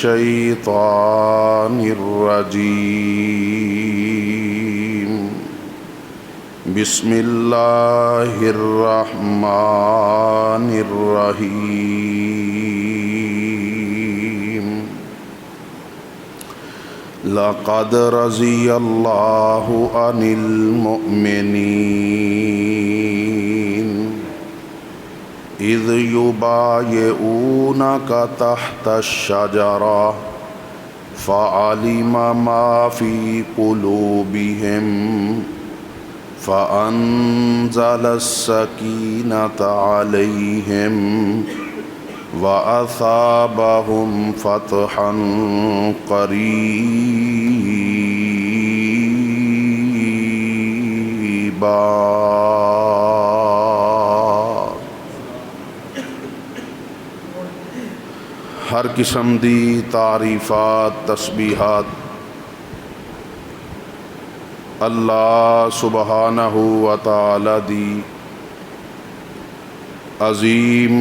الشيطان الرجيم بسم الله الرحمن الرحيم لقد رضي الله عن المؤمنين إذ يبايعونك تحت الشجرة فعلم ما في قلوبهم فأنزل السكينة عليهم وأثابهم فتحا قريبا۔ ہر قسم دی تعریفات تسبیحات اللہ سبحانہ و تعالی دی عظیم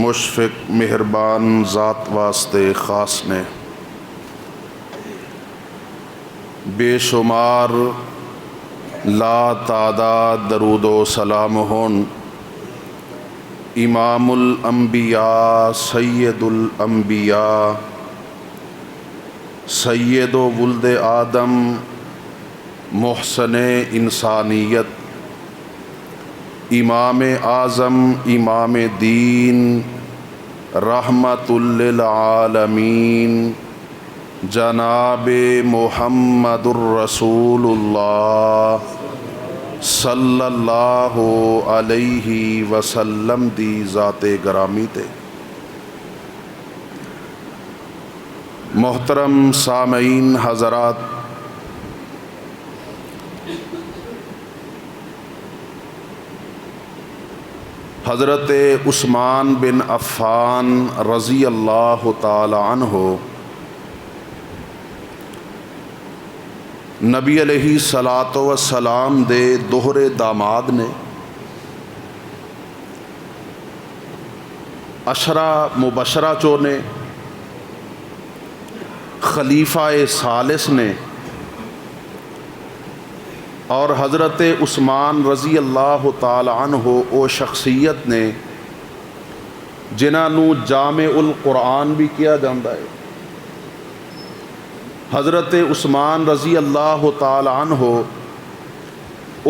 مشفق مہربان ذات واسطے خاص نے۔ بے شمار لا تعداد درود و سلام ہون امام الانبیاء سید الانبیاء سید و ولد آدم محسن انسانیت امام اعظم امام دین رحمت للعالمین جناب محمد الرسول اللہ صلی اللہ علیہ وسلم دی ذات گرامی تے۔ محترم سامعین حضرات، حضرت عثمان بن عفان رضی اللہ تعالی عنہ نبی علیہ الصلاۃ والسلام دے دوہرے داماد نے۔ عشرہ مبشرہ چو نے، خلیفہ ثالث نے، اور حضرت عثمان رضی اللہ تعالی عنہ او شخصیت نے جنہاں نو جامع القرآن بھی کیا جاندہ ہے۔ حضرت عثمان رضی اللہ تعالی عنہ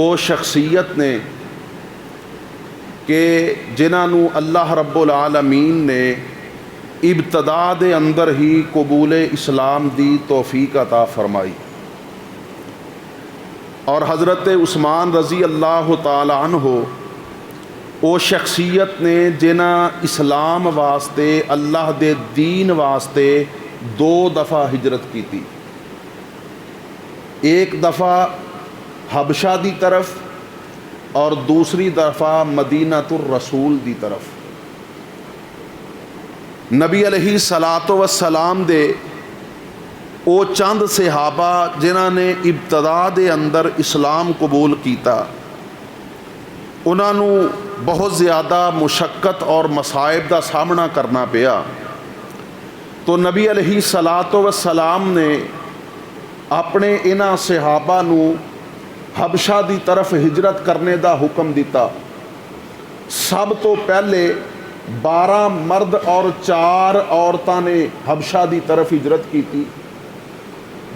او شخصیت نے کہ جنہاں نو اللہ رب العالمین نے ابتدا دے اندر ہی قبول اسلام دی توفیق عطا فرمائی، اور حضرت عثمان رضی اللہ تعالی عنہ او شخصیت نے جنہاں اسلام واسطے اللہ دے دین واسطے دو دفعہ ہجرت کی تھی۔ ایک دفعہ حبشہ دی طرف اور دوسری دفعہ مدینۃ الرسول دی طرف۔ نبی علیہ الصلاۃ والسلام دے او چند صحابہ جنہاں نے ابتدا دے اندر اسلام قبول کیتا، انہاں نو بہت زیادہ مشقت اور مصائب دا سامنا کرنا پیا، تو نبی علیہ الصلاۃ والسلام نے اپنے انہاں صحابہ نو حبشہ دی طرف ہجرت کرنے دا حکم دیتا۔ سب تو پہلے 12 مرد اور 4 عورتاں نے حبشہ دی طرف ہجرت کی تھی،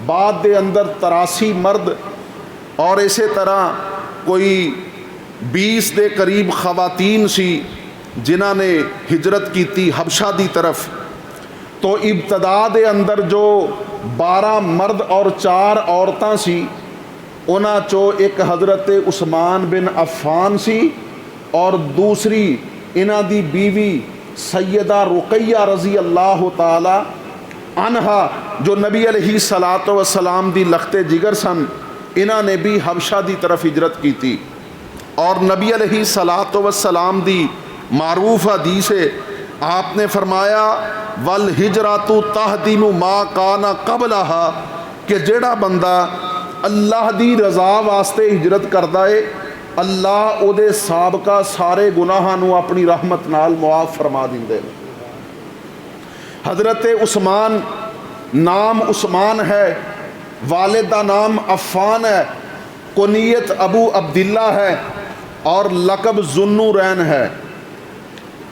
بعد دے اندر 83 مرد اور اسی طرح کوئی 20 دے قریب خواتین سی جنہاں نے ہجرت کی تھی حبشہ دی طرف۔ تو ابتدا دے اندر جو 12 مرد اور 4 عورتاں سی، انہاں چو ایک حضرت عثمان بن عفان سی اور دوسری انہاں دی بیوی سیدہ رقیہ رضی اللہ تعالی عنہا جو نبی علیہ الصلاۃ والسلام دی لخت جگر سن، انہاں نے بھی حبشہ دی طرف ہجرت کی تھی۔ اور نبی علیہ الصلاۃ والسلام دی معروف حدیث ہے، آپ نے فرمایا والہجرۃ تہدم ما کان قبلھا، کہ جیڑا بندہ اللہ دی رضا واسطے ہجرت کردا ہے، اللہ او دے سابقہ سارے گناہاں نو اپنی رحمت نال معاف فرما دیندے۔ حضرت عثمان نام عثمان ہے، والد کا نام عفان ہے، کنیت ابو عبداللہ ہے اور لقب ذوالنورین ہے۔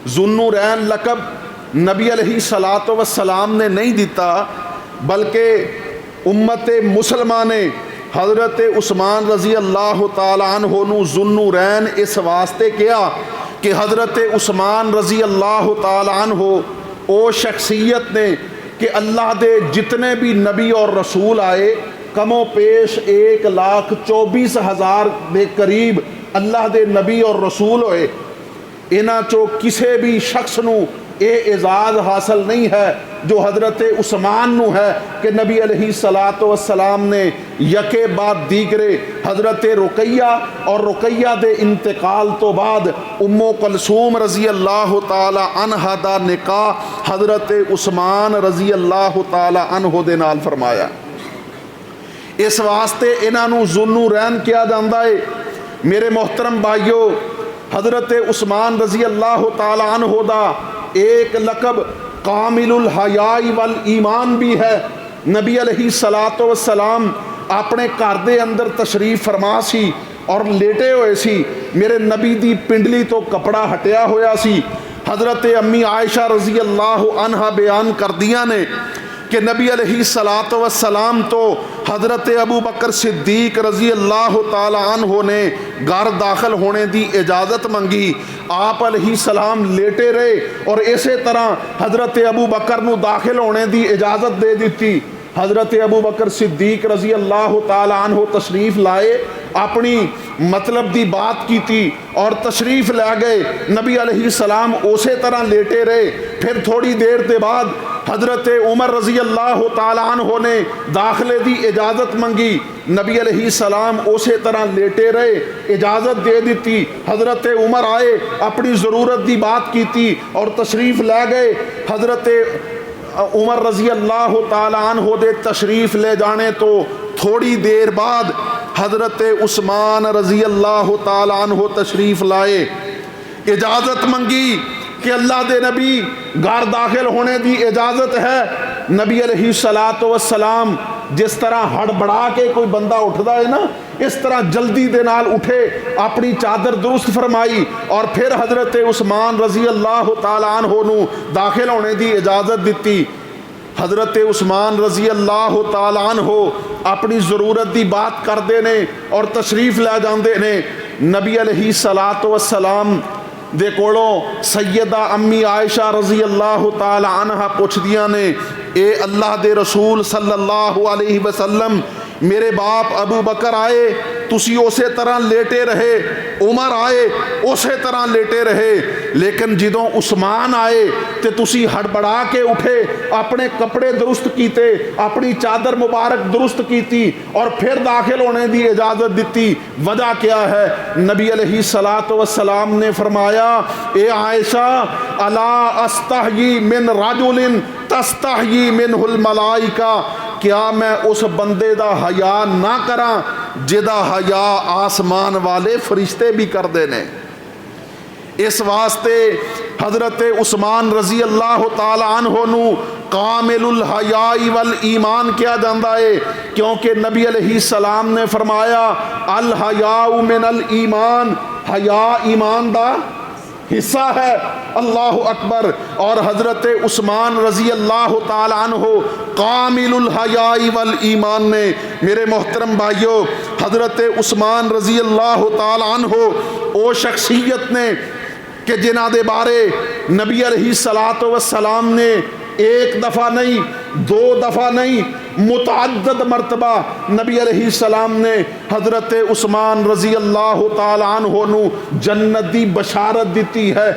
ذوالنورین لقب نبی علیہ الصلوۃ والسلام نے نہیں دیتا، بلکہ امت مسلمہ نے حضرت عثمان رضی اللہ تعالیٰ عنہ نو ذوالنورین اس واسطے کیا کہ حضرت عثمان رضی اللہ تعالیٰ عنہ او شخصیت نے کہ اللہ دے جتنے بھی نبی اور رسول آئے کم و پیش 1,24,000 دے قریب اللہ دے نبی اور رسول ہوئے، انہاں چو کسے بھی شخص نو اے اعزاز حاصل نہیں ہے جو حضرت عثمان نو ہے کہ نبی علیہ الصلوۃ والسلام نے یکے بعد دیگرے حضرت رقیہ اور رقیہ دے انتقال تو بعد ام کلثوم رضی اللہ تعالی عنہا دا نکاح حضرت عثمان رضی اللہ تعالی عنہ دے نال فرمایا۔ اس واسطے انہاں نو ذوالنورین کیا جاندا ہے۔ میرے محترم بھائیو، حضرت عثمان رضی اللہ تعالی عنہ دا ایک لقب کامل الحیاء والایمان بھی ہے۔ نبی علیہ الصلوۃ والسلام اپنے گھر دے اندر تشریف فرما سی اور لیٹے ہوئے سی، میرے نبی دی پنڈلی تو کپڑا ہٹیا ہویا سی۔ حضرت امی عائشہ رضی اللہ عنہا بیان کردیاں نے کہ نبی علیہ الصلوۃ والسلام تو حضرت ابو بکر صدیق رضی اللہ تعالی عنہ نے گھر داخل ہونے دی اجازت منگی، آپ علیہ السلام لیٹے رہے اور اسی طرح حضرت ابو بکر نو داخل ہونے دی اجازت دے دیتی۔ حضرت ابو بکر صدیق رضی اللہ تعالی عنہ تشریف لائے، اپنی مطلب دی بات کی تھی اور تشریف لے گئے۔ نبی علیہ السلام اسی طرح لیٹے رہے۔ پھر تھوڑی دیر کے بعد حضرت عمر رضی اللہ تعالی عنہ نے داخلے دی اجازت منگی، نبی علیہ السلام اسی طرح لیٹے رہے، اجازت دے دیتی۔ حضرت عمر آئے، اپنی ضرورت دی بات کی تھی اور تشریف لے گئے۔ حضرت عمر رضی اللہ تعالی عنہ دے تشریف لے جانے تو تھوڑی دیر بعد حضرت عثمان رضی اللہ تعالی عنہ تشریف لائے، اجازت منگی کہ اللہ دے نبی گھر داخل ہونے دی اجازت ہے۔ نبی علیہ الصلوۃ والسلام جس طرح ہڑبڑا کے کوئی بندہ اٹھدا ہے نا، اس طرح جلدی دے نال اٹھے، اپنی چادر درست فرمائی اور پھر حضرت عثمان رضی اللہ تعالی عنہ نو داخل ہونے دی اجازت دیتی۔ حضرت عثمان رضی اللہ تعالی عنہ اپنی ضرورت دی بات کردے نے اور تشریف لے جاندے نے۔ نبی علیہ الصلوۃ والسلام دے کولوں سیدہ امی عائشہ رضی اللہ تعالی عنہا پوچھدیاں نے، اے اللہ دے رسول صلی اللہ علیہ وسلم، میرے باپ ابو بکر آئے تسی اسی طرح لیٹے رہے، عمر آئے اسی طرح لیٹے رہے، لیکن جدوں عثمان آئے تے تسی ہڑبڑا کے اٹھے، اپنے کپڑے درست کیتے، اپنی چادر مبارک درست کیتی اور پھر داخل ہونے دی اجازت دیتی۔ وجہ کیا ہے؟ نبی علیہ الصلوۃ والسلام نے فرمایا، اے عائشہ، الا استحیی من رجل تستحیی منہ الملائکہ، کیا میں اس بندے دا حیا نہ کراں جدا حیا آسمان والے فرشتے بھی کر دینے۔ اس واسطے حضرت عثمان رضی اللہ تعالی عنہ نو کامل الحیاء والایمان کیا جاندا ہے، کیونکہ نبی علیہ السلام نے فرمایا الحیاء من الایمان، حیا ایمان دا حصہ ہے۔ اللہ اکبر۔ اور حضرت عثمان رضی اللہ تعالی عنہ کامل الحیاء والایمان نے، میرے محترم بھائیو، حضرت عثمان رضی اللہ تعالی عنہ او شخصیت نے کہ جنہ دے بارے نبی علیہ الصلوۃ والسلام نے ایک دفعہ نہیں، دو دفعہ نہیں، متعدد مرتبہ نبی علیہ السلام نے حضرت عثمان رضی اللہ تعالی عنہ نو جنت دی بشارت دیتی ہے۔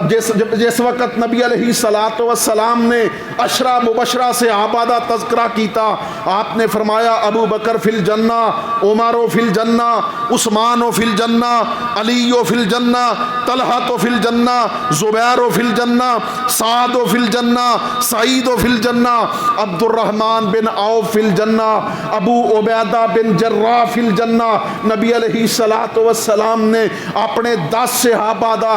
جس وقت نبی علیہ الصلوۃ والسلام نے عشرہ مبشرہ صحابہ دا تذکرہ کیتا، آپ نے فرمایا ابو بکر فی الجنہ، عمر فی الجنہ، عثمان فی الجنہ، علی فی الجنہ، طلحہ فی الجنہ، زبیر فی الجنہ، سعد فی الجنہ، سعید فی الجنہ، عبد الرحمن بن عوف فی الجنہ، ابو عبیدہ بن جراح فی الجنہ۔ نبی علیہ الصلوۃ والسلام نے اپنے 10 صحابہ دا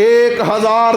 1000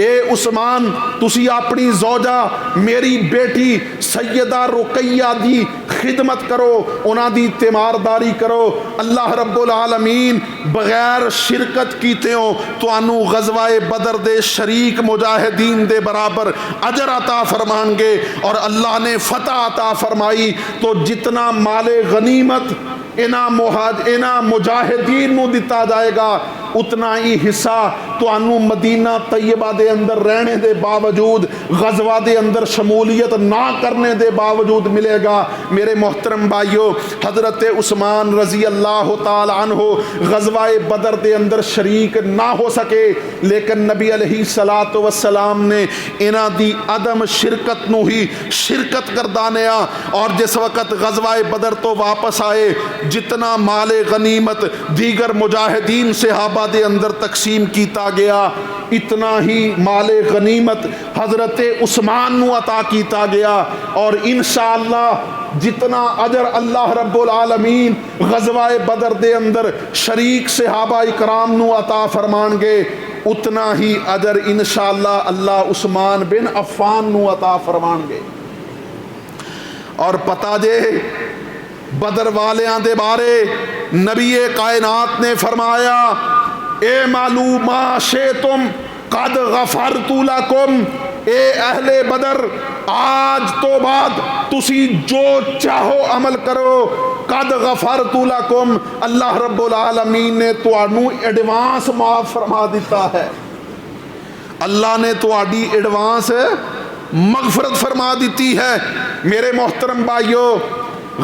اے عثمان تسی اپنی زوجہ میری بیٹی سیدہ رقیہ دی خدمت کرو، انہاں دی تیمارداری کرو۔ اللہ رب العالمین بغیر شرکت کیتے ہو تانوں غزوہ بدر دے شریک مجاہدین دے برابر اجر عطا فرمان گے، اور اللہ نے فتح عطا فرمائی تو جتنا مال غنیمت انہاں مجاہدین نو دتا جائے گا اتنا ہی حصہ تانوں مدینہ طیبہ دے اندر رہنے دے باوجود، غزوہ دے اندر شمولیت نہ کرنے دے باوجود ملے گا۔ میرے محترم بھائیو، حضرت عثمان رضی اللہ تعالی عنہ غزوہ بدر دے اندر شریک نہ ہو سکے، لیکن نبی علیہ الصلوۃ والسلام نے انہاں دی عدم شرکت نو ہی شرکت کردانیا، اور جس وقت غزوہ بدر تو واپس آئے جتنا مال غنیمت دیگر مجاہدین صحابہ دے اندر تقسیم کیتا گیا، اتنا ہی مال غنیمت حضرت عثمان نو عطا کیتا گیا، اور انشاءاللہ جتنا اجر اللہ رب العالمین غزوہ بدر دے اندر شریک صحابہ اکرام نو عطا فرمان گے اتنا ہی اجر انشاءاللہ اللہ عثمان بن عفان نو عطا فرمان گے۔ اور پتہ جے بدر والیاں دے بارے نبی کائنات نے فرمایا اے معلوم ما شئتم قد غفرت لکم، اے اہل بدر آج تو بعد تسی جو چاہو عمل کرو، قد غفرت لکم، اللہ رب العالمین نے تانوں ایڈوانس معاف فرما دیتا ہے، اللہ نے تہاڈی ایڈوانس مغفرت فرما دیتی ہے۔ میرے محترم بھائیو،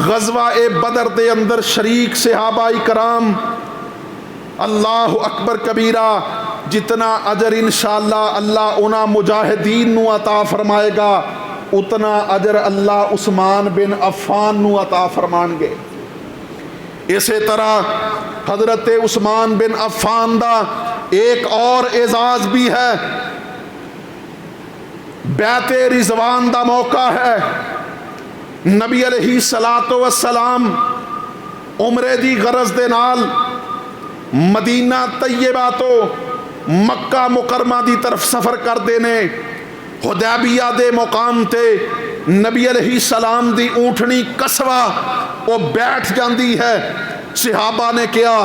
غزوہ بدر دے اندر شریک صحابہ کرام اللہ اکبر کبیرہ جتنا اجر انشاءاللہ اللہ انہاں مجاہدین نو عطا فرمائے گا اتنا اجر اللہ عثمان بن عفان نو عطا فرمان گے۔ اسی طرح حضرت عثمان بن عفان دا ایک اور اعزاز بھی ہے، بیعت رضوان دا موقع ہے، نبی علیہ الصلوۃ والسلام عمرے دی غرض دے نال مدینہ طیبہ تو مکہ مکرمہ دی طرف سفر کر دینے، حدیبیہ دے مقام تے نبی علیہ السلام دی اونٹنی قصوہ وہ بیٹھ جاندی ہے۔ صحابہ نے کیا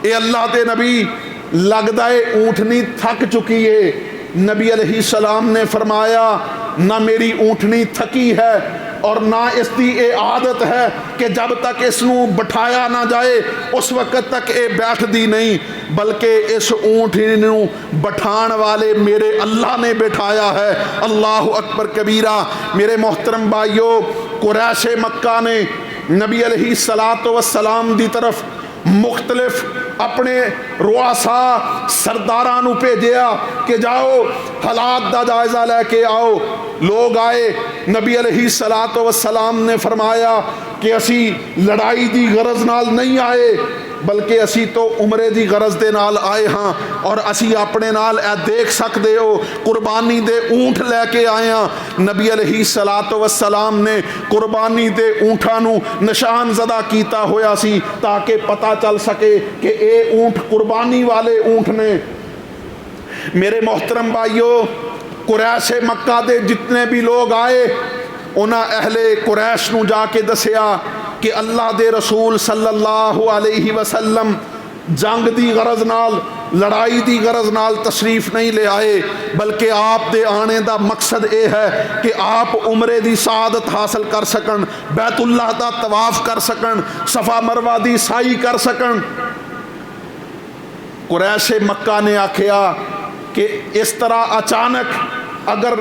اے اللہ دے نبی لگدا ہے اونٹنی تھک چکی ہے، نبی علیہ السلام نے فرمایا نہ میری اونٹنی تھکی ہے اور نہ اس دی اے عادت ہے کہ جب تک اس نو بٹھایا نہ جائے اس وقت تک اے بیٹھ دی نہیں، بلکہ اس اونٹنی نو بٹھان والے میرے اللہ نے بٹھایا ہے۔ اللہ اکبر کبیرہ۔ میرے محترم بھائیو، قریش مکہ نے نبی علیہ الصلوۃ والسلام دی طرف مختلف اپنے رؤساء سرداراں نو بھیجیا کہ جاؤ حالات دا جائزہ لے کے آؤ۔ لوگ آئے، نبی علیہ الصلوۃ والسلام نے فرمایا کہ اسی لڑائی دی غرض نال نہیں آئے بلکہ اسی تو عمرے دی غرض دے نال آئے ہاں، اور اسی اپنے نال اے دیکھ سکدے ہو قربانی دے اونٹ لے کے آئے ہاں۔ نبی علیہ الصلوۃ والسلام نے قربانی دے اونٹاں نو نشان زدہ کیتا ہویا سی تاکہ پتہ چل سکے کہ اے اونٹ قربانی والے اونٹ نے۔ میرے محترم بھائیو، قریش مکہ دے جتنے بھی لوگ آئے انہاں اہل قریش نو جا کے دسیا کہ اللہ دے رسول صلی اللہ علیہ وسلم جنگ دی غرض نال، لڑائی دی غرض نال تشریف نہیں لے آئے بلکہ آپ دے آنے دا مقصد اے ہے کہ آپ عمرے دی سعادت حاصل کر سکن، بیت اللہ دا طواف کر سکن، صفا مروہ دی سائی کر سکن۔ قریش مکہ نے آکھیا کہ اس طرح اچانک اگر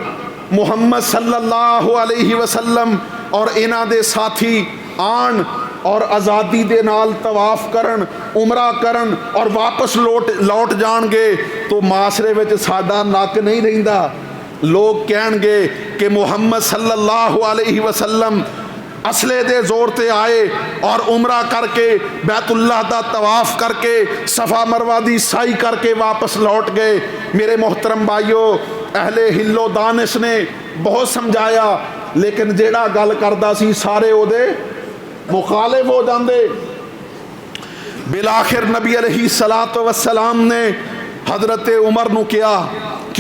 محمد صلی اللہ علیہ وسلم اور انہاں دے ساتھی آن اور آزادی دے نال طواف کرن، عمرہ کرن اور واپس لوٹ جان گے تو معاشرے وچ ساڈا نک نہیں رہندا، لوگ کہن گے کہ محمد صلی اللہ علیہ وسلم اسلحے دے زور تے آئے اور عمرہ کر کے بیت اللہ دا طواف کر کے صفا مروہ دی سائی کر کے واپس لوٹ گئے۔ میرے محترم بھائیو، اہل حل و دانش نے بہت سمجھایا لیکن جیڑا گل کردا سی سارے او دے مخالف ہو جاندے۔ بالآخر نبی علیہ الصلوۃ والسلام نے حضرت عمر نو کیا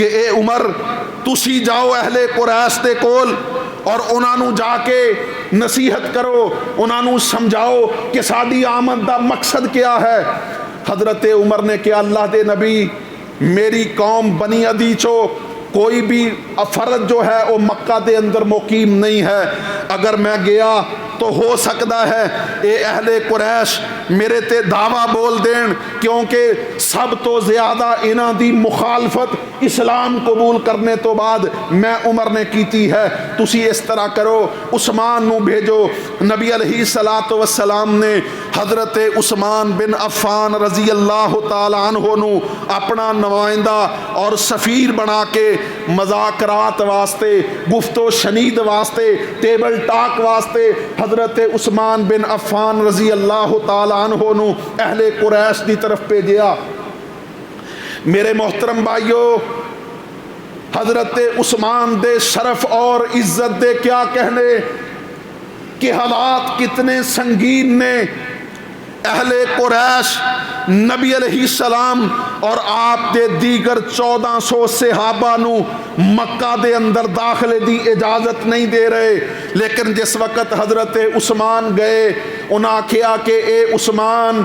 کہ اے عمر تسی جاؤ اہل قریش دے کول اور انہاں نوں جا کے نصیحت کرو، انہاں نوں سمجھاؤ کہ ساڈی آمد دا مقصد کیا ہے۔ حضرت عمر نے کہا اللہ دے نبی میری قوم بنی عدی چو کوئی بھی فرد جو ہے وہ مکہ دے اندر مقیم نہیں ہے، اگر میں گیا تو ہو سکتا ہے اے اہل قریش میرے تے دعویٰ بول دین، کیونکہ سب تو زیادہ انہاں دی مخالفت اسلام قبول کرنے تو بعد میں عمر نے کیتی ہے۔ تسی اس طرح کرو عثمان نو بھیجو۔ نبی علیہ الصلوۃ والسلام نے حضرت عثمان بن عفان رضی اللہ تعالی عنہ نو اپنا نمائندہ اور سفیر بنا کے مذاکرات واسطے، گفت و شنید واسطے، ٹیبل ٹاک واسطے حضرت عثمان بن عفان رضی اللہ تعالی عنہ نو اہل قریش دی طرف بھیجیا۔ میرے محترم بھائیو، حضرت عثمان دے شرف اور عزت دے کیا کہنے کہ حالات کتنے سنگین نے۔ اہل قریش نبی علیہ السلام اور آپ دے دیگر 1400 صحابہ نو مکہ دے اندر داخلے دی اجازت نہیں دے رہے، لیکن جس وقت حضرت عثمان گئے انہاں کہا کہ اے عثمان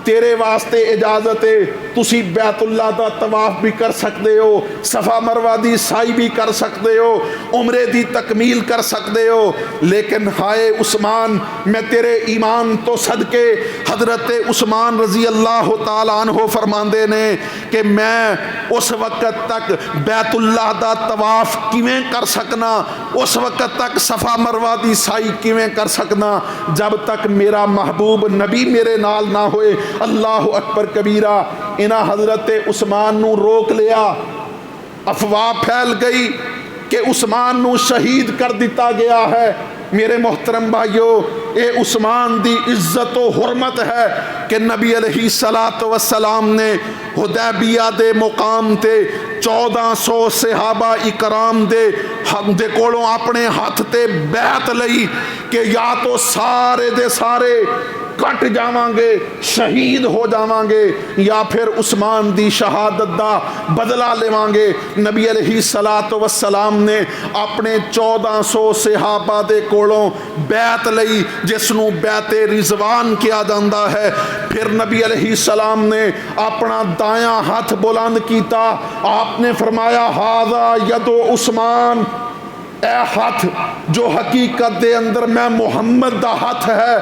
تیرے واسطے اجازت ہے، تسی بیت اللہ دا طواف بھی کر سکتے ہو، صفا مروہ دی سائی بھی کر سکتے ہو، عمرے دی تکمیل کر سکتے ہو، لیکن ہائے عثمان میں تیرے ایمان تو صدقے۔ حضرت عثمان رضی اللہ تعالیٰ عنہ فرماندے نے کہ میں اس وقت تک بیت اللہ دا طواف کیویں کر سکنا، اس وقت تک صفا مروہ دی سائی کیویں کر سکنا جب تک میرا محبوب نبی میرے نال نہ ہوئے۔ اللہ اکبر کبیرہ۔ انہاں حضرت عثمان نو روک لیا، افواہ پھیل گئی کہ عثمان نو شہید کر دیتا گیا ہے۔ میرے محترم بھائیو، اے عثمان دی عزت و حرمت ہے کہ نبی علیہ الصلوۃ والسلام نے حدیبیہ دے مقام تے 1400 صحابہ اکرام دے کولوں اپنے ہاتھ تے بیعت لئی کہ یا تو سارے دے سارے کٹ جاواں گے، شہید ہو جاواں گے، یا پھر عثمان دی شہادت دا بدلہ لیواں گے۔ نبی علیہ الصلوۃ والسلام نے اپنے 1400 صحابہ دے کولوں بیعت لئی جس نو بیعت رضوان کیا جاندا ہے۔ پھر نبی علیہ السلام نے اپنا دایاں ہاتھ بلند کیتا، آپ نے فرمایا ھذا ید عثمان، اے ہاتھ جو حقیقت دے اندر میں محمد دا ہاتھ ہے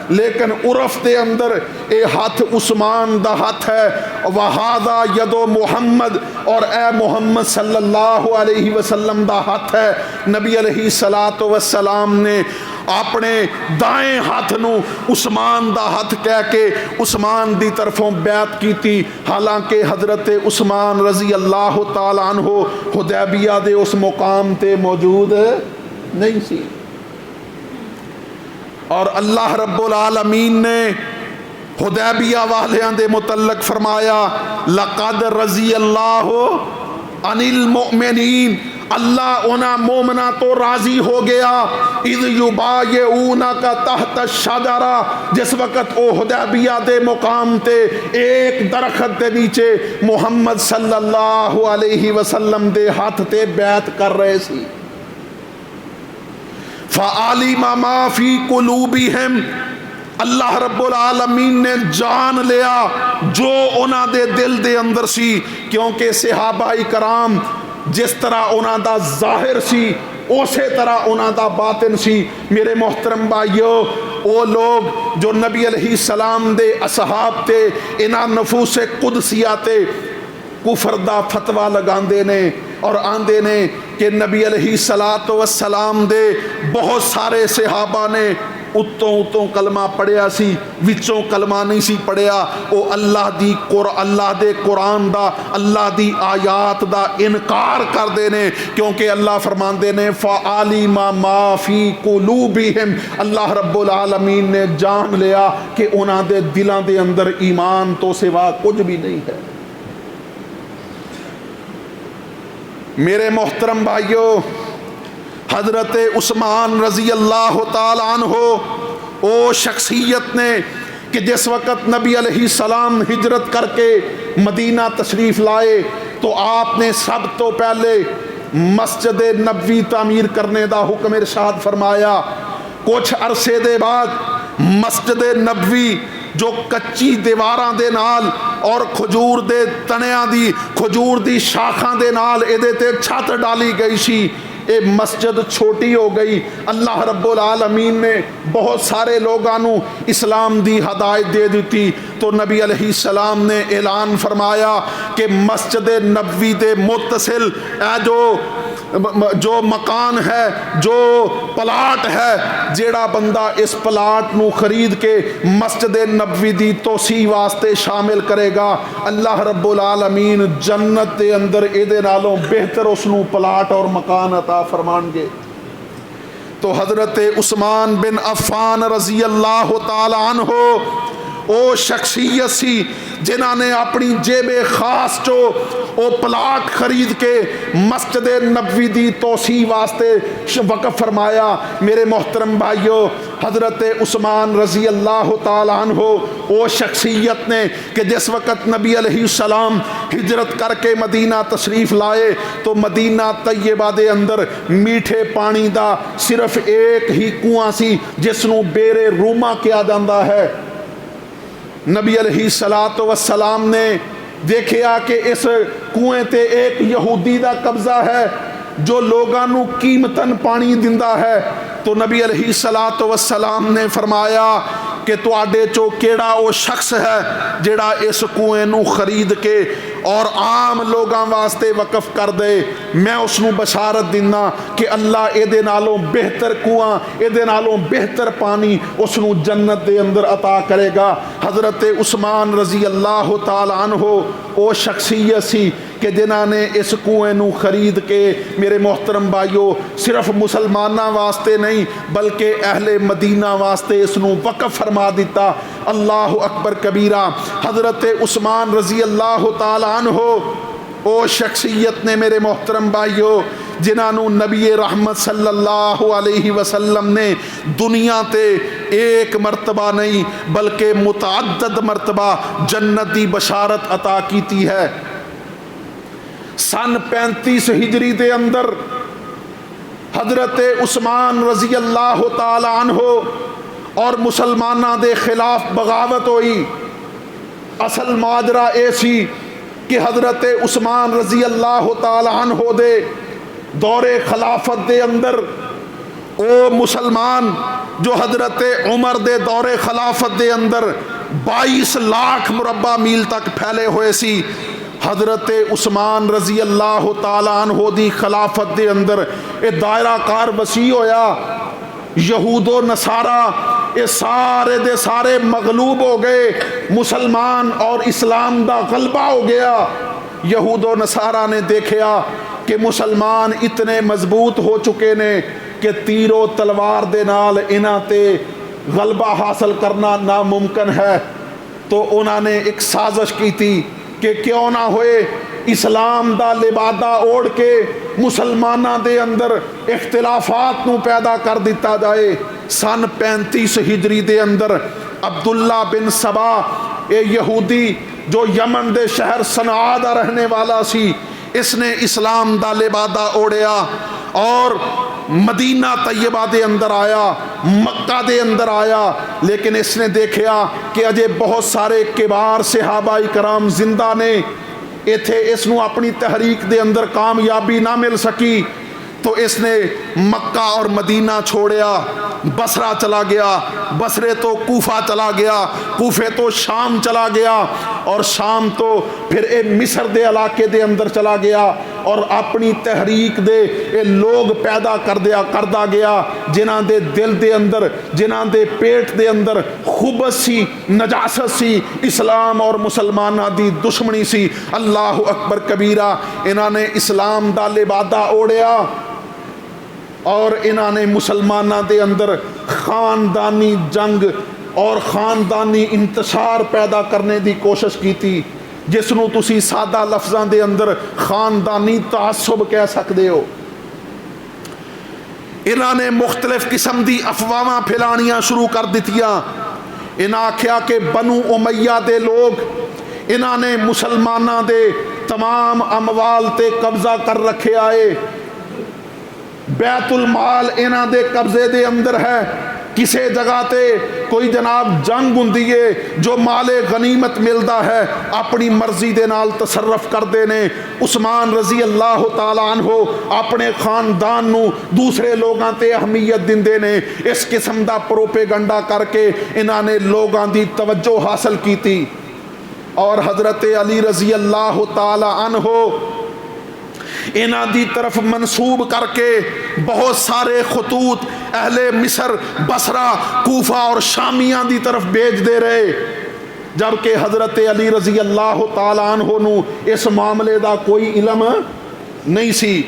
لیکن عرف دے اندر اے ہاتھ عثمان دا ہاتھ ہے، وہذا ید محمد، اور اے محمد صلی اللہ علیہ وسلم دا ہاتھ ہے۔ نبی علیہ الصلوۃ والسلام نے اپنے دائیں ہاتھ نو عثمان دا ہاتھ کہہ کے عثمان دی طرفوں بیعت کیتی، حالانکہ حضرت عثمان رضی اللہ تعالی عنہ حدیبیہ دے اس مقام تے موجود نہیں سی۔ اور اللہ رب العالمین نے حدیبیہ والیاں دے متعلق فرمایا لقد رضی اللہ عن المؤمنین، اللہ انہاں مومنہ تو راضی ہو گیا اذ یبایعونک تحت الشجرہ، جس وقت او حدیبیہ دے مقام تے ایک درخت دے نیچے محمد صلی اللہ علیہ وسلم دے ہاتھ تے بیعت کر رہے سی۔ فَعَلِمَ مَا فِي قُلُوبِهِمْ، اللہ رب العالمین نے جان لیا جو انہاں دے دل دے اندر سی، کیونکہ صحابہ کرام جس طرح انہاں دا ظاہر سی اسی طرح انہاں دا باطن سی۔ میرے محترم بھائیو، وہ لوگ جو نبی علیہ السلام دے اصحاب تے انہاں نفوس قدسیہ تے کفر دا فتوہ لگاندے نے اور آندے نے کہ نبی علیہ الصلوۃ والسلام دے بہت سارے صحابہ نے اتوں کلمہ پڑھیا سی، وچوں کلمہ نہیں سی پڑھیا، او اللہ دے قرآن دا، اللہ دی آیات دا انکار کر دے نے، کیونکہ اللہ فرماندے نے فَعَلِمَ مَا فِي قُلُوبِهِمْ، اللہ رب العالمین نے جان لیا کہ انہاں دے دلاں دے اندر ایمان تو سوا کچھ بھی نہیں ہے۔ میرے محترم بھائیو، حضرت عثمان رضی اللہ تعالی عنہ او شخصیت نے کہ جس وقت نبی علیہ السلام ہجرت کر کے مدینہ تشریف لائے تو آپ نے سب تو پہلے مسجد نبوی تعمیر کرنے دا حکم ارشاد فرمایا. کچھ عرصے دے بعد مسجد نبوی جو کچی دیواراں دے نال اور کھجور دے تنیاں دی کھجور دی شاخاں دے نال ایدے تے چھت ڈالی گئی سی، اے مسجد چھوٹی ہو گئی. اللہ رب العالمین نے بہت سارے لوگانوں اسلام دی ہدایت دے دیتی تو نبی علیہ السلام نے اعلان فرمایا کہ مسجد نبوی دے متصل اے جو مکان ہے، جو پلاٹ ہے، جیڑا بندہ اس پلاٹ نو خرید کے مسجد نبوی دی توسیع واسطے شامل کرے گا، اللہ رب العالمین جنت دے اندر ایدے نالوں بہتر اس نو پلاٹ اور مکان عطا فرمان گے. تو حضرت عثمان بن عفان رضی اللہ تعالی عنہ او شخصیت سی جنہاں نے اپنی جیب خاص چو او پلاٹ خرید کے مسجد نبوی دی توسیع واسطے وقف فرمایا. میرے محترم بھائیو، حضرت عثمان رضی اللہ تعالی عنہ او شخصیت نے کہ جس وقت نبی علیہ السلام ہجرت کر کے مدینہ تشریف لائے تو مدینہ طیبہ دے اندر میٹھے پانی دا صرف ایک ہی کنواں سی جس نو بیر روما کیا جاندہ ہے. نبی علیہ السلام نے دیکھیا کہ اس کنویں تے ایک یہودی دا قبضہ ہے جو لوگاں نو قیمتاً پانی دندا ہے. تو نبی علیہ السلام نے فرمایا کہ تواڈے چو کیڑا او شخص ہے جڑا اس کنویں نو خرید کے اور عام لوگاں واسطے وقف کر دے، میں اس نو بشارت دینا کہ اللہ اے دے نالوں بہتر کنواں، اے دے نالوں بہتر پانی اس نو جنت دے اندر عطا کرے گا. حضرت عثمان رضی اللہ تعالی عنہ او شخصیت سی کہ جنہاں نے اس کنویں نو خرید کے میرے محترم بھائیو صرف مسلماناں واسطے نہیں بلکہ اہل مدینہ واسطے اس نو وقف فرما دیتا. اللہ اکبر کبیرہ. حضرت عثمان رضی اللہ تعالی عنہ او شخصیت نے میرے محترم بھائیو جنہوں نبی رحمت صلی اللہ علیہ وسلم نے دنیا تے ایک مرتبہ نہیں بلکہ متعدد مرتبہ جنت دی بشارت عطا کیتی ہے. سن 35 ہجری دے اندر حضرت عثمان رضی اللہ تعالی عنہ اور مسلمانہ دے خلاف بغاوت ہوئی. اصل ماجرا اے سی کہ حضرت عثمان رضی اللہ تعالی عنہ دے دور خلافت دے اندر او مسلمان جو حضرت عمر دے دور خلافت دے اندر 22 لاکھ مربع میل تک پھیلے ہوئے سی، حضرت عثمان رضی اللہ تعالی عنہ دی خلافت دے اندر اے دائرہ کار وسیع ہویا. یہود و نصارہ یہ سارے دے سارے مغلوب ہو گئے، مسلمان اور اسلام دا غلبہ ہو گیا. یہود و نصارہ نے دیکھیا کہ مسلمان اتنے مضبوط ہو چکے نے کہ تیر و تلوار دے نال انہاں تے غلبہ حاصل کرنا ناممکن ہے. تو انہوں نے ایک سازش کی تھی کہ کیوں نہ ہوئے اسلام دا لبادہ اوڑھ کے مسلمانہ دے اندر اختلافات نو پیدا کر دیتا جائے. سن 35 ہجری دے اندر عبداللہ بن سبا اے یہودی جو یمن دے شہر صنعاء دا رہنے والا سی، اس نے اسلام دا لبادہ اوڑھیا اور مدینہ طیبہ دے اندر آیا، مکہ دے اندر آیا. لیکن اس نے دیکھیا کہ اجے بہت سارے کبار صحابہ کرام زندہ نے، ایتھے اس نو اپنی تحریک دے اندر کامیابی نہ مل سکی تو اس نے مکہ اور مدینہ چھوڑیا، بصرہ چلا گیا، بصرے تو کوفہ چلا گیا، کوفے تو شام چلا گیا اور شام تو پھر اے مصر دے علاقے دے اندر چلا گیا اور اپنی تحریک دے اے لوگ پیدا کردہ گیا جنہاں دے دل دے اندر، جنہاں دے پیٹ دے اندر خبث سی، نجاست سی، اسلام اور مسلمانہ دی دشمنی سی. اللہ اکبر کبیرہ. انہاں نے اسلام دا لبادہ اوڑیا اور انہاں نے مسلمانہ دے اندر خاندانی جنگ اور خاندانی انتشار پیدا کرنے دی کوشش کی تھی جس نو تسی سادہ لفظاں دے اندر خاندانی تعصب کہہ سکتے ہو. انہاں نے مختلف قسم دی افواہاں پھیلانیاں شروع کر دتیاں. انہاں آکھیا کہ بنو امیہ دے لوگ انہاں نے مسلمانہ دے تمام اموال تے قبضہ کر رکھے آئے، بیت المال انہاں دے قبضے دے اندر ہے، کسے جگہ تے کوئی جناب جنگ ہوندی ہے، جو مال غنیمت ملدا ہے اپنی مرضی دے نال تصرف کردے نے۔ عثمان رضی اللہ تعالیٰ عنہ اپنے خاندان نو دوسرے لوگاں تے اہمیت دیندے نے، اس قسم دا پروپیگنڈا کر کے انہاں نے لوگاں دی توجہ حاصل کیتی، اور حضرت علی رضی اللہ تعالیٰ عنہ انہاں دی طرف منسوب کر کے بہت سارے خطوط اہل مصر، بصرہ، کوفہ اور شامیاں دی طرف بھیج دے رہے، جبکہ حضرت علی رضی اللہ تعالیٰ عنہ نو اس معاملے دا کوئی علم نہیں سی۔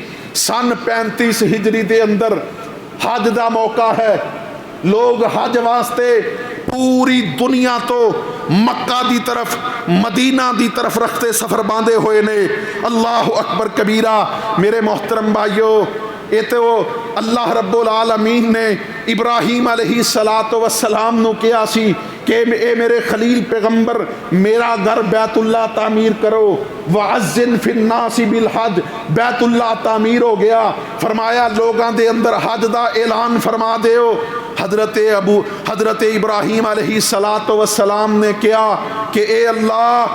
سن 35 ہجری دے اندر حج دا موقع ہے، لوگ حج واسطے پوری دنیا تو مکہ دی طرف، مدینہ دی طرف رکھتے سفر باندھے ہوئے نے۔ اللہ اکبر کبیرہ میرے محترم بھائیو، یہ تو اللہ رب العالمین نے ابراہیم علیہ السلام نو کیا سی کہ اے میرے خلیل پیغمبر میرا گھر بیت اللہ تعمیر کرو، وَعَزِّن فِي النَّاسِ بِالْحَجِّ، بیت اللہ تعمیر ہو گیا، فرمایا لوگاں دے اندر حج دا اعلان فرما دیو۔ حضرت ابراہیم علیہ السلام نے کیا کہ اے اللہ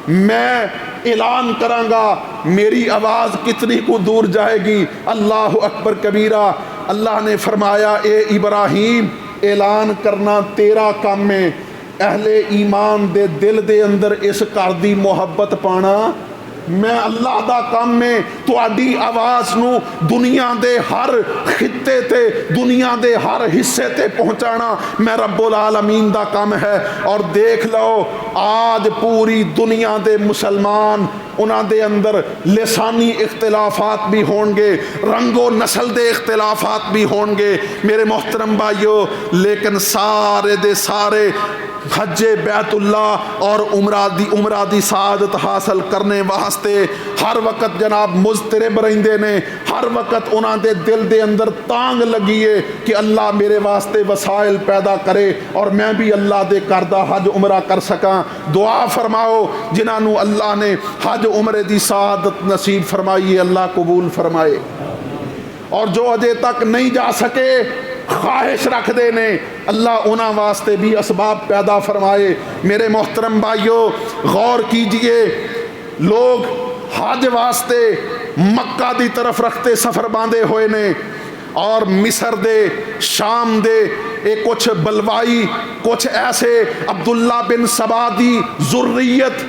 میں اعلان کراں گا، میری آواز کتنی کو دور جائے گی؟ اللہ اکبر کبیرہ۔ اللہ نے فرمایا اے ابراہیم اعلان کرنا تیرا کام ہے، اہل ایمان دے دل دے اندر اس گھر دی محبت پانا میں اللہ دا کام میں، تہاڈی آواز نو دنیا دے ہر خطے تے، دنیا دے ہر حصے تے پہنچانا میں رب العالمین دا کام ہے۔ اور دیکھ لو آج پوری دنیا دے مسلمان، انہاں دے اندر لسانی اختلافات بھی ہون گے، رنگ و نسل دے اختلافات بھی ہون گے میرے محترم بھائیو، لیکن سارے دے سارے حج بیت اللہ اور عمرہ دی سعادت حاصل کرنے واسطے ہر وقت جناب مضطرب رہندے نے، ہر وقت انہاں دے دل دے اندر تانگ لگیے کہ اللہ میرے واسطے وسائل پیدا کرے اور میں بھی اللہ دے کردہ حج عمرہ کر سکاں۔ دعا فرماؤ جنہاں نو اللہ نے حج عمرے دی سعادت نصیب فرمائی، اللہ قبول فرمائے، اور جو اجے تک نہیں جا سکے خواہش رکھ دے نے، اللہ انہاں واسطے بھی اسباب پیدا فرمائے۔ میرے محترم بھائیو غور کیجئے، لوگ حج واسطے مکہ دی طرف رکھتے سفر باندھے ہوئے نے، اور مصر دے، شام دے ایک کچھ بلوائی، کچھ ایسے عبداللہ بن سبا دی ذریت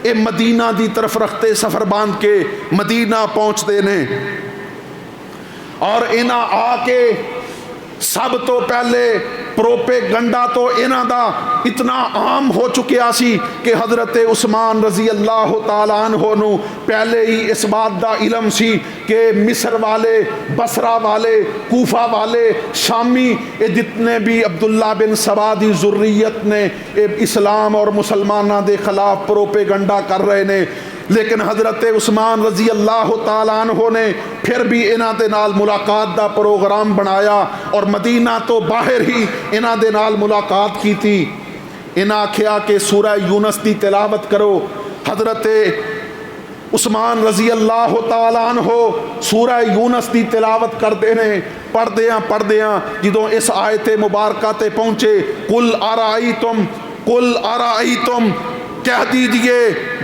اے مدینہ دی طرف رکھتے سفر باندھ کے مدینہ پہنچتے نے، اور انہاں آ کے سب تو پہلے پروپیگنڈا تو انہاں دا اتنا عام ہو چکیا سی کہ حضرت عثمان رضی اللہ تعالیٰ عنہ نو پہلے ہی اس بات دا علم سی کہ مصر والے، بصرہ والے، کوفہ والے، شامی یہ جتنے بھی عبداللہ بن سبا دی ذریت نے اسلام اور مسلمانہ دے خلاف پروپیگنڈا کر رہے نے، لیکن حضرت عثمان رضی اللہ تعالیٰ عنہ نے پھر بھی انہاں دے نال ملاقات دا پروگرام بنایا اور مدینہ تو باہر ہی انہاں دے نال ملاقات کی تھی۔ انہاں آکھیا کہ سورہ یونس دی تلاوت کرو۔ حضرت عثمان رضی اللہ تعالیٰ عنہ سورہ یونس دی تلاوت کردے نے، پڑھدیاں جدوں اس آیت مبارکہ تے پہنچے، قل ارائیتم، کہہ دیجئے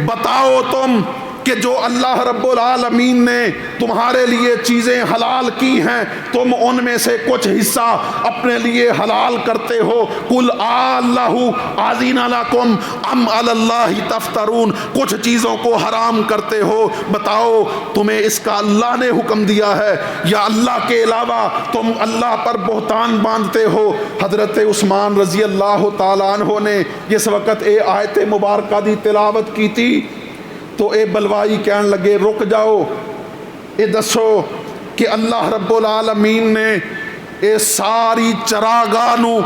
بتاؤ تم کہ جو اللہ رب العالمین نے تمہارے لیے چیزیں حلال کی ہیں تم ان میں سے کچھ حصہ اپنے لیے حلال کرتے ہو، قل اللہ اذن لکم ام علی اللہ تفترون، کچھ چیزوں کو حرام کرتے ہو، بتاؤ تمہیں اس کا اللہ نے حکم دیا ہے یا اللہ کے علاوہ تم اللہ پر بہتان باندھتے ہو؟ حضرت عثمان رضی اللہ تعالیٰ عنہ نے جس وقت اے آیت مبارکہ دی تلاوت کی تھی تو اے بلوائی کہن لگے رک جاؤ، اے دسو کہ اللہ رب العالمین نے اے ساری چراگاہ نو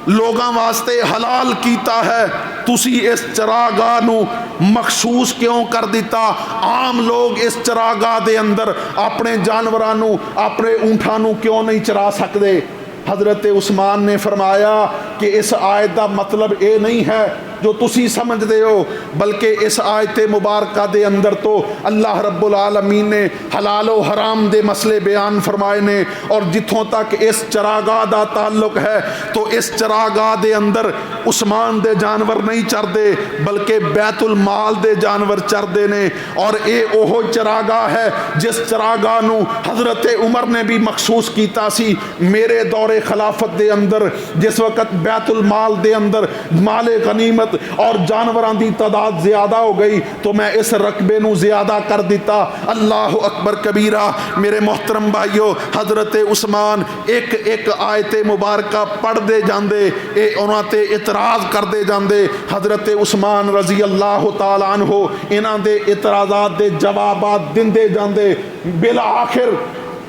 لوگاں واسطے حلال کیتا ہے، تسی اس چراگاہ نو مخصوص کیوں کر دیتا؟ عام لوگ اس چراگاہ دے اندر اپنے جانورانو، اپنے اونٹانو کیوں نہیں چرا سکتے؟ حضرت عثمان نے فرمایا کہ اس آیت دا مطلب اے نہیں ہے جو تسی سمجھ دے ہو، بلکہ اس آیت مبارکہ دے اندر تو اللہ رب العالمین نے حلال و حرام دے مسئلے بیان فرمائے نے، اور جتھوں تک اس چراگاہ دا تعلق ہے تو اس چراگاہ دے اندر عثمان دے جانور نہیں چر دے بلکہ بیت المال دے جانور چر دے نے، اور اے اوہو چراگاہ ہے جس چراگاہ نو حضرت عمر نے بھی مخصوص کیتا سی۔ میرے دور خلافت دے اندر جس وقت بیت المال دے اندر مال غنیمت اور جانوران دی تعداد زیادہ ہو گئی تو میں اس رقبے نو زیادہ کر دیتا۔ اللہ اکبر کبیرہ۔ میرے محترم بھائیو، حضرت عثمان ایک ایک آیت مبارکہ پڑھ دے جاندے، اے انہاں تے اعتراض کر دے جاندے۔ حضرت عثمان رضی اللہ تعالیٰ عنہ انہاں دے اعتراضات دے جوابات دیندے جاندے۔ بالآخر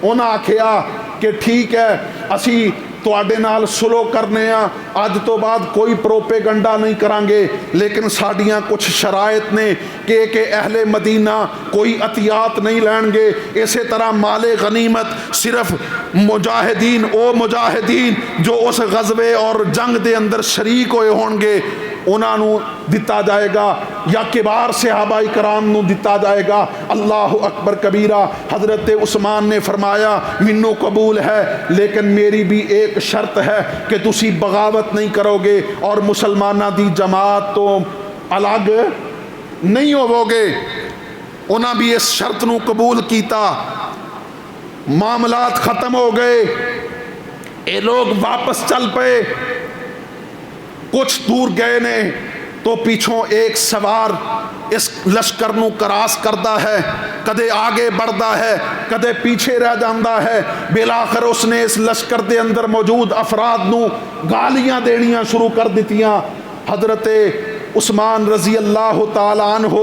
انہاں آکھیا کہ ٹھیک ہے اسی تواڈے نال سلو کرنے ہاں، اج تو بعد کوئی پروپیگنڈا نہیں کران گے، لیکن ساڈیاں کچھ شرائط نے کہ اہل مدینہ کوئی عطیات نہیں لین گے، اسی طرح مال غنیمت صرف مجاہدین، او مجاہدین جو اس غزوے اور جنگ دے اندر شریک ہوئے ہون گے انہاں نو دتا جائے گا، یا کبار صحابہ کرام نو دتا جائے گا۔ اللہ اکبر کبیرہ۔ حضرت عثمان نے فرمایا منو قبول ہے، لیکن میری بھی ایک شرط ہے کہ تسی بغاوت نہیں کرو گے اور مسلمانہ دی جماعت تو الگ نہیں ہوو گے۔ انہاں بھی اس شرط نو قبول کیتا۔ معاملات ختم ہو گئے، اے لوگ واپس چل پے۔ کچھ دور گئے نے تو پیچھوں ایک سوار اس لشکر نو کراس کردا ہے، کدے آگے بڑھدا ہے کدے پیچھے رہ جاندا ہے۔ بالآخر اس نے اس لشکر دے اندر موجود افراد نو گالیاں دینیاں شروع کر دیتیاں۔ حضرت عثمان رضی اللہ تعالیٰ عنہ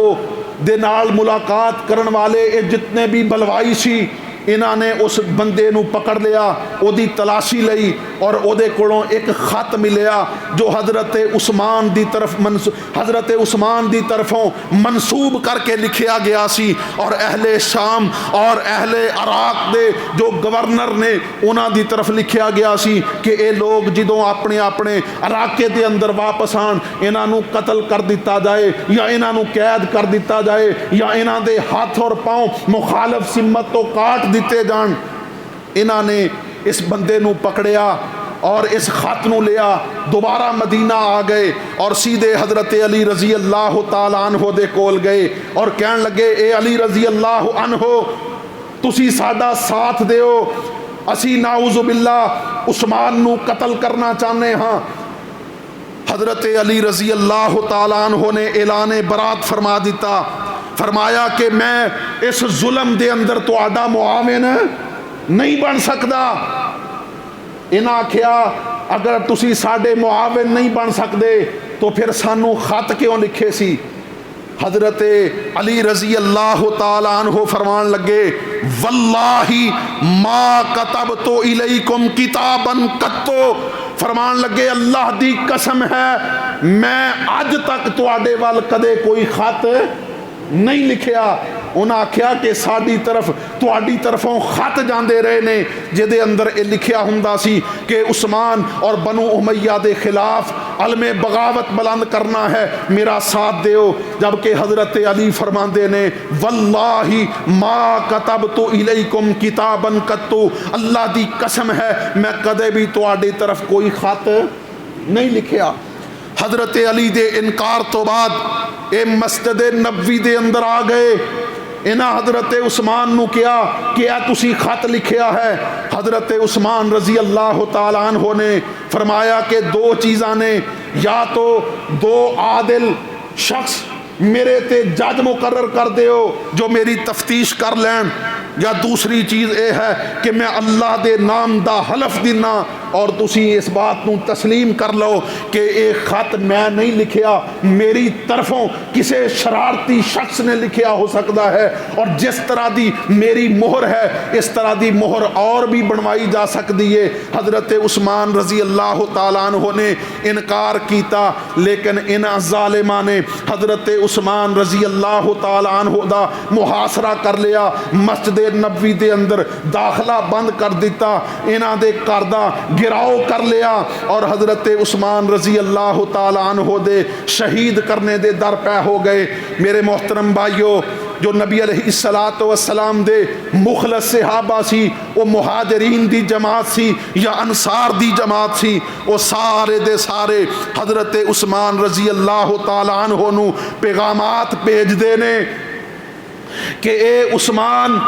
دے نال ملاقات کرن والے اے جتنے بھی بلوائی سی، انہاں نے اس بندے نو پکڑ لیا، او دی تلاشی لئی، اور او دے کولوں ایک خط ملیا جو حضرت عثمان دی طرفوں منسوب کر کے لکھیا گیا سی، اور اہل شام اور اہل عراق دے جو گورنر نے انہاں دی طرف لکھیا گیا سی کہ اے لوگ جدوں اپنے اپنے علاقے دے اندر واپس آن انہاں نو قتل کر دیتا جائے، یا انہاں نو قید کر دیتا جائے، یا انہاں دے ہاتھ اور پاؤں مخالف سمت تو کاٹ دیتے جان۔ انہاں نے اس بندے نو پکڑیا اور اس خط نو لیا، دوبارہ مدینہ آ گئے اور سیدھے حضرت علی رضی اللہ تعالیٰ عنہ دے کول گئے اور کہن لگے اے علی رضی اللہ عنہ تسی ساڈا ساتھ دیو، اسی نعوذ باللہ عثمان نو قتل کرنا چاہنے ہاں۔ حضرت علی رضی اللہ تعالیٰ عنہ نے اعلان برات فرما دیتا، فرمایا کہ میں اس ظلم دے اندر تو آڈا معاون نہیں بن سکدا۔ انہاں کیا اگر تسی ساڈے معاون نہیں بن سکدے تو پھر سانو خط کیوں لکھے سی؟ حضرت علی رضی اللہ تعالیٰ عنہ فرمان لگے واللہ ما کتبت الیکم کتابا قطو، فرمان لگے اللہ دی قسم ہے میں اج تک تواڈے وال کدے کوئی خط نہیں لکھیا۔ انہاں آکھیا کہ ساڈی طرف تواڈی طرفوں خط جاندے رہے نے جدے اندر اے لکھیا ہوندا سی کہ عثمان اور بنو امیہ دے خلاف علم بغاوت بلند کرنا ہے، میرا ساتھ دیو۔ جبکہ حضرت علی فرماندے نے واللہ ما کتبت الیکم کتابا قط، اللہ دی قسم ہے میں کدے بھی تواڈی طرف کوئی خط نہیں لکھیا۔ حضرت علی دے انکار تو بعد اے مسجد نبوی دے اندر آ گئے، انہاں حضرت عثمان نو کیا کہ اے تسی خط لکھیا ہے۔ حضرت عثمان رضی اللہ تعالیٰ عنہ نے فرمایا کہ دو چیزاں نے، یا تو دو عادل شخص میرے تے جج مقرر کر دیو جو میری تفتیش کر لین، یا دوسری چیز اے ہے کہ میں اللہ دے نام دا حلف دینا اور تسی اس بات نو تسلیم کر لو کہ ایک خط میں نہیں لکھیا، میری طرفوں کسے شرارتی شخص نے لکھیا ہو سکتا ہے، اور جس طرح دی میری مہر ہے اس طرح دی مہر اور بھی بنوائی جا سکتی ہے۔ حضرت عثمان رضی اللہ تعالیٰ عنہ نے انکار کیتا، لیکن ان ظالماں نے حضرت عثمان رضی اللہ تعالیٰ عنہ دا محاصرہ کر لیا، مسجد نبوی دے اندر داخلہ بند کر دیتا، انہاں دے کردہ گراؤ کر لیا اور حضرت عثمان رضی اللہ تعالیٰ عنہ دے شہید کرنے دے در پہ ہو گئے۔ میرے محترم بھائیو، جو نبی علیہ السلام دے مخلص صحابہ سی، وہ مہاجرین دی جماعت سی یا انصار دی جماعت سی، وہ سارے دے سارے حضرت عثمان رضی اللہ تعالیٰ عنہ نو پیغامات بھیج دینے کہ اے عثمان،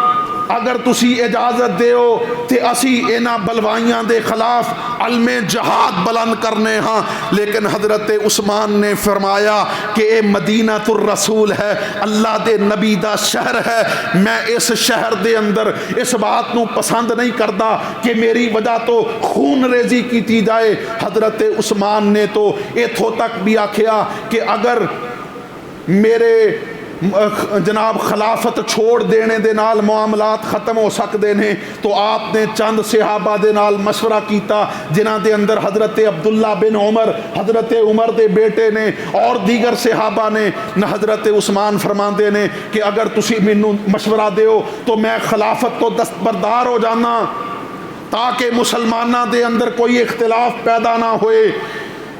اگر تسی اجازت دیو تے اسی اینا بلوائیاں دے خلاف علم جہاد بلند کرنے ہاں۔ لیکن حضرت عثمان نے فرمایا کہ اے مدینہ الرسول ہے، اللہ دے نبی دا شہر ہے، میں اس شہر دے اندر اس بات نو پسند نہیں کردا کہ میری وجہ تو خون ریزی کیتی جائے۔ حضرت عثمان نے تو ایتھوں تک بھی آکھیا کہ اگر میرے جناب خلافت چھوڑ دینے دے نال معاملات ختم ہو سکتے ہیں، تو آپ نے چند صحابہ دے نال مشورہ کیتا، جنہ دے اندر حضرت عبداللہ بن عمر، حضرت عمر دے بیٹے نے اور دیگر صحابہ نے۔ حضرت عثمان فرماندے نے کہ اگر تسی مینوں مشورہ دیو تو میں خلافت تو دستبردار ہو جانا تاکہ مسلمانہ دے اندر کوئی اختلاف پیدا نہ ہوئے۔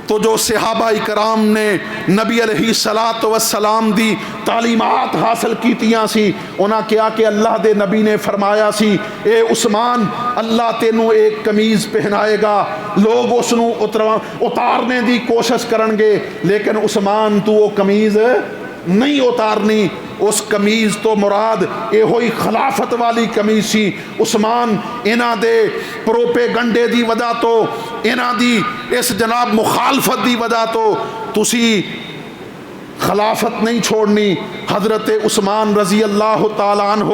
تو جو صحابہ کرام نے نبی علیہ السلام دی تعلیمات حاصل کیتیاں سی، انہاں کیا کہ اللہ دے نبی نے فرمایا سی اے عثمان، اللہ تینوں ایک قمیض پہنائے گا، لوگ اس نو اتارنے دی کوشش کرن گے، لیکن عثمان تو وہ قمیض نہیں اتارنی۔ اس قمیض تو مراد اے ہوئی خلافت والی قمیض سی۔ عثمان انہاں دے پروپیگنڈے دی وجہ تو، انہاں دی اس جناب مخالفت دی وجہ تو تسی خلافت نہیں چھوڑنی۔ حضرت عثمان رضی اللہ تعالیٰ عنہ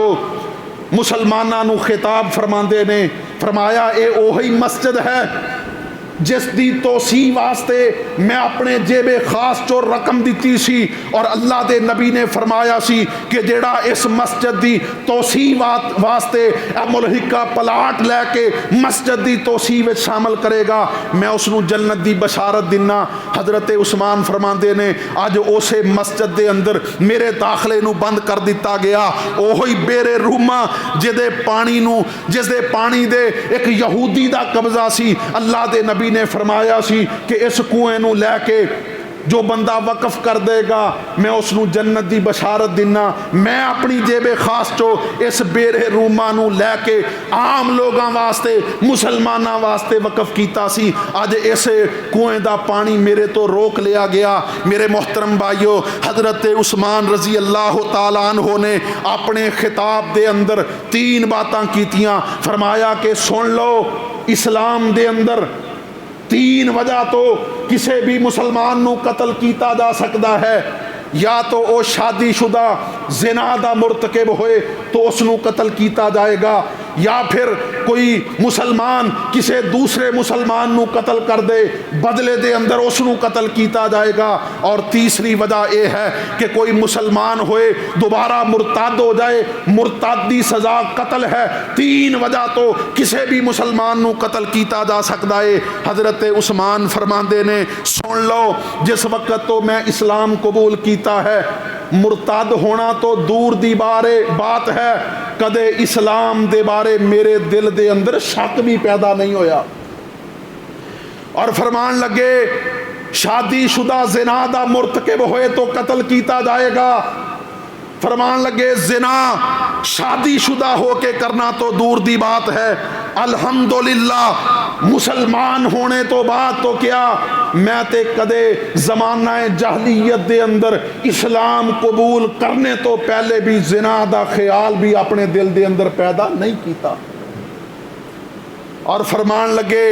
مسلماناں نو خطاب فرماندے نے، فرمایا اے اوہی مسجد ہے جس دی توسیع واسطے میں اپنے جیب خاص چو رقم دیتی سی، اور اللہ دے نبی نے فرمایا سی کہ جیڑا اس مسجد دی توسیع واسطے ملحقہ پلاٹ لے کے مسجد دی توسیع وچ شامل کرے گا، میں اس نو جنت دی بشارت دینا۔ حضرت عثمان فرماندے نے اج اسے مسجد دے اندر میرے داخلے نو بند کر دیتا گیا، اوہی بیرے روما جس دے پانی دے ایک یہودی دا قبضہ سی۔ اللہ دے نبی نے فرمایا سی کہ اس کنویں نو لے کے جو بندہ وقف کر دے گا میں اس نو جنت دی بشارت دینا۔ میں اپنی جیب خاص چو اس بیرے روما نو لے کے عام لوگاں واسطے، مسلماناں واسطے وقف کیتا سی، اج اس کنویں دا پانی میرے تو روک لیا گیا۔ میرے محترم بھائیو، حضرت عثمان رضی اللہ تعالیٰ عنہ نے اپنے خطاب دے اندر 3 باتاں کیتیاں۔ فرمایا کہ سن لو، اسلام دے اندر 3 وجہ تو کسے بھی مسلمان نو قتل کیتا جا سکتا ہے، یا تو او شادی شدہ زنا دا مرتکب ہوئے تو اس نو قتل کیتا جائے گا، یا پھر کوئی مسلمان کسے دوسرے مسلمان نو قتل کر دے، بدلے دے اندر اس نو قتل کیتا جائے گا، اور تیسری وجہ یہ ہے کہ کوئی مسلمان ہوئے دوبارہ مرتد ہو جائے، مرتد دی سزا قتل ہے۔ 3 وجہ تو کسے بھی مسلمان نو قتل کیتا جا سکتا ہے۔ حضرت عثمان فرماندے نے سن لو، جس وقت تو میں اسلام قبول کیتا ہے، مرتد ہونا تو دور دی بات ہے، کدے اسلام دے بارے میرے دل دے اندر شک بھی پیدا نہیں ہویا۔ اور فرمان لگے شادی شدہ زنا دا مرتکب ہوئے تو قتل کیتا جائے گا۔ فرمان لگے زنا شادی شدہ ہو کے کرنا تو دور دی بات ہے، الحمدللہ مسلمان ہونے تو بات تو کیا، میں تے کدے زمانہ جاہلیت دے اندر اسلام قبول کرنے تو پہلے بھی زنا دا خیال بھی اپنے دل دے اندر پیدا نہیں کیتا۔ اور فرمان لگے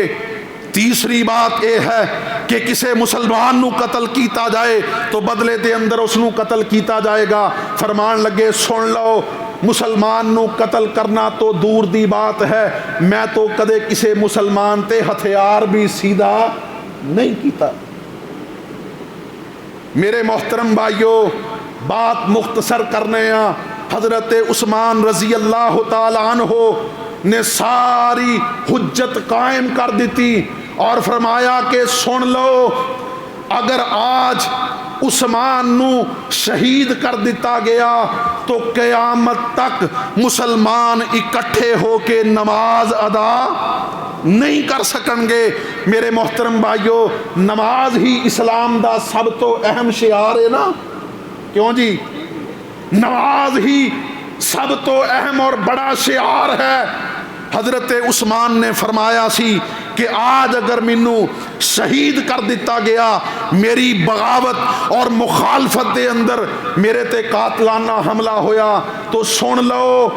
تیسری بات یہ ہے کہ کسے مسلمان نو قتل کیتا جائے تو بدلے دے اندر اس نو قتل کیتا جائے گا۔ فرمان لگے سن لو، مسلمان نو قتل کرنا تو دور دی بات ہے، میں تو کدے کسے مسلمان تے ہتھیار بھی سیدھا نہیں کیتا۔ میرے محترم بھائیو، بات مختصر کرنے ہیں، حضرت عثمان رضی اللہ تعالی عنہ نے ساری حجت قائم کر دیتی اور فرمایا کہ سن لو، اگر آج عثمان نو شہید کر دیتا گیا تو قیامت تک مسلمان اکٹھے ہو کے نماز ادا نہیں کر سکنگے۔ میرے محترم بھائیو، نماز ہی اسلام دا سب تو اہم شعار ہے نا، کیوں جی؟ نماز ہی سب تو اہم اور بڑا شعار ہے۔ حضرت عثمان نے فرمایا سی کہ آج اگر مینو شہید کر دیتا گیا، میری بغاوت اور مخالفت دے اندر میرے تے قاتلانہ حملہ ہویا، تو سن لو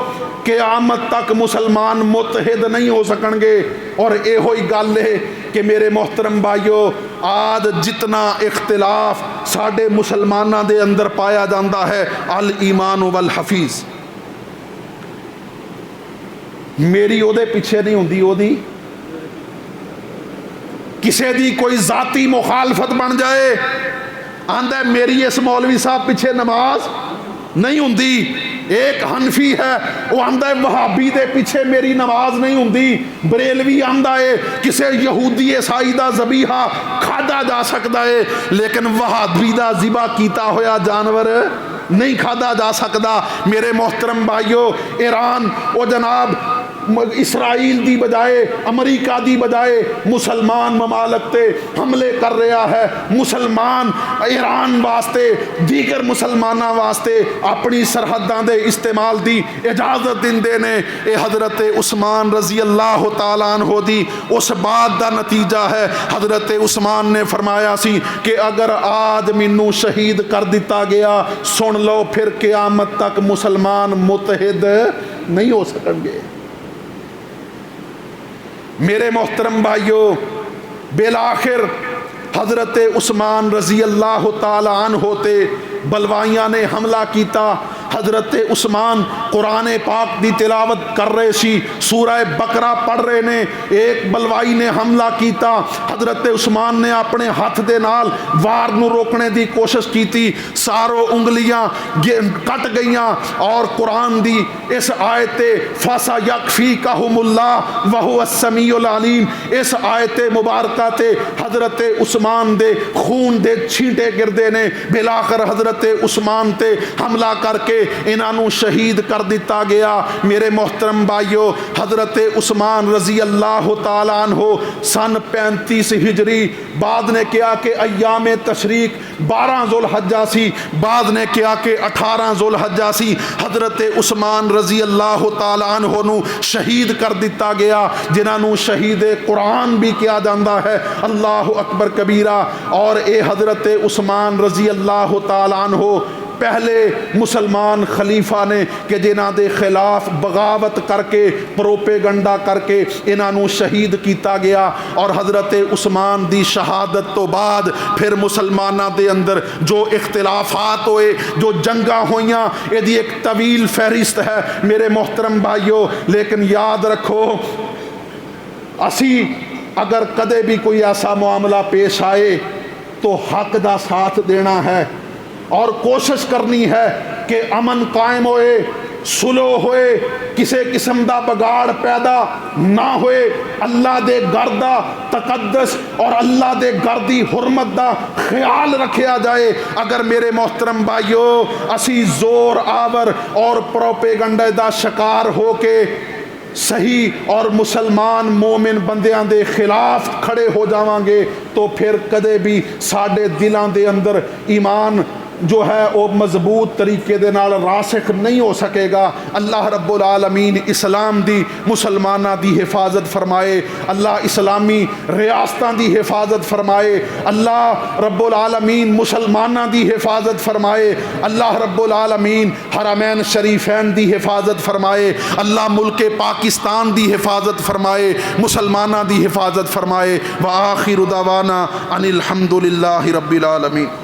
قیامت تک مسلمان متحد نہیں ہو سکن گے۔ اور اے ہوئی گل ہے کہ میرے محترم بھائیو، آج جتنا اختلاف ساڈے مسلمانہ دے اندر پایا جاندہ ہے، الایمان والحفیظ، میری او دے پیچھے نہیں ہوندی، او دی کسے دی کوئی ذاتی مخالفت بن جائے، آندہ ہے میری اس مولوی صاحب پیچھے نماز نہیں ہوندی۔ ایک حنفی ہے وہ آندہ ہے وہابی دے پیچھے میری نماز نہیں ہوندی۔ بریلوی آندہ ہے کسے یہودی عیسائی دا ذبیحہ کھادا جا سکتا ہے، لیکن وہابی دا ذبح کیتا ہویا جانور نہیں کھادا جا سکتا۔ میرے محترم بھائیو، ایران وہ جناب اسرائیل دی بجائے، امریکہ دی بجائے مسلمان ممالک تے حملے کر رہا ہے۔ مسلمان ایران واسطے، دیگر مسلمانہ واسطے اپنی سرحداں دے استعمال دی اجازت دیندے نے۔ اے حضرت عثمان رضی اللہ تعالیٰ عنہ دی اس بات دا نتیجہ ہے۔ حضرت عثمان نے فرمایا سی کہ اگر آج مینوں شہید کر دیتا گیا، سن لو پھر قیامت تک مسلمان متحد نہیں ہو سکیں گے۔ میرے محترم بھائیو، بالآخر حضرت عثمان رضی اللہ تعالیٰ عنہ تے بلوائیاں نے حملہ کیتا۔ حضرت عثمان قرآن پاک دی تلاوت کر رہے سی، سورہ بقرہ پڑھ رہے نے، ایک بلوائی نے حملہ کیتا۔ حضرت عثمان نے اپنے ہاتھ دے نال وار نو روکنے دی کوشش کیتی، ساروں انگلیاں کٹ گئیاں، اور قرآن دی اس آیت فَسَيَكْفِيكَهُمُ اللَّهُ وَهُوَ السَّمِيعُ الْعَلِيمُ، اس آیت مبارکہ تے حضرت عثمان دے خون دے چھینٹے گردے نے بلاخر حضرت عثمان تے حملہ کر کے انہوں شہید کر دیتا گیا۔ میرے محترم بھائیو، حضرت عثمان رضی اللہ تعالیٰ عنہ سن 35 ہجری، بعد نے کیا کہ ایام تشریق 12 ذوالحجہ سی، بعد نے کیا کہ 18 ذوالحجہ سی، حضرت عثمان رضی اللہ تعالیٰ عنہ نو شہید کر دیتا گیا، جنہوں شہید قرآن بھی کیا جاندہ ہے۔ اللہ اکبر کبیرہ۔ اور اے حضرت عثمان رضی اللہ تعالیٰ عنہ پہلے مسلمان خلیفہ نے کہ جنہاں دے خلاف بغاوت کر کے، پروپیگنڈا کر کے انہوں شہید کیتا گیا۔ اور حضرت عثمان دی شہادت تو بعد پھر مسلمانہ دے اندر جو اختلافات ہوئے، جو جنگاں ہوئیاں، یہ دی ایک طویل فہرست ہے میرے محترم بھائیو۔ لیکن یاد رکھو، اسی اگر کدے بھی کوئی ایسا معاملہ پیش آئے تو حق دا ساتھ دینا ہے اور کوشش کرنی ہے کہ امن قائم ہوئے، سلو ہوئے، کسی قسم دا بگاڑ پیدا نہ ہوئے، اللہ دے گھر دا تقدس اور اللہ دے گھر دی حرمت دا خیال رکھیا جائے۔ اگر میرے محترم بھائیو اسی زور آور اور پروپیگنڈے دا شکار ہو کے صحیح اور مسلمان مومن بندیاں دے خلاف کھڑے ہو جاواں گے، تو پھر کدے بھی ساڈے دلاں دے اندر ایمان جو ہے وہ مضبوط طریقے دے نال راسخ نہیں ہو سکے گا۔ اللہ رب العالمین اسلام دی مسلمانہ دی حفاظت فرمائے، اللہ اسلامی ریاستاں دی حفاظت فرمائے، اللہ رب العالمین مسلمانہ دی حفاظت فرمائے، اللہ رب العالمین حرمین شریفین دی حفاظت فرمائے، اللہ ملک پاکستان دی حفاظت فرمائے، مسلمانہ دی حفاظت فرمائے۔ وآخر دعوانا ان الحمد للہ رب العالمین۔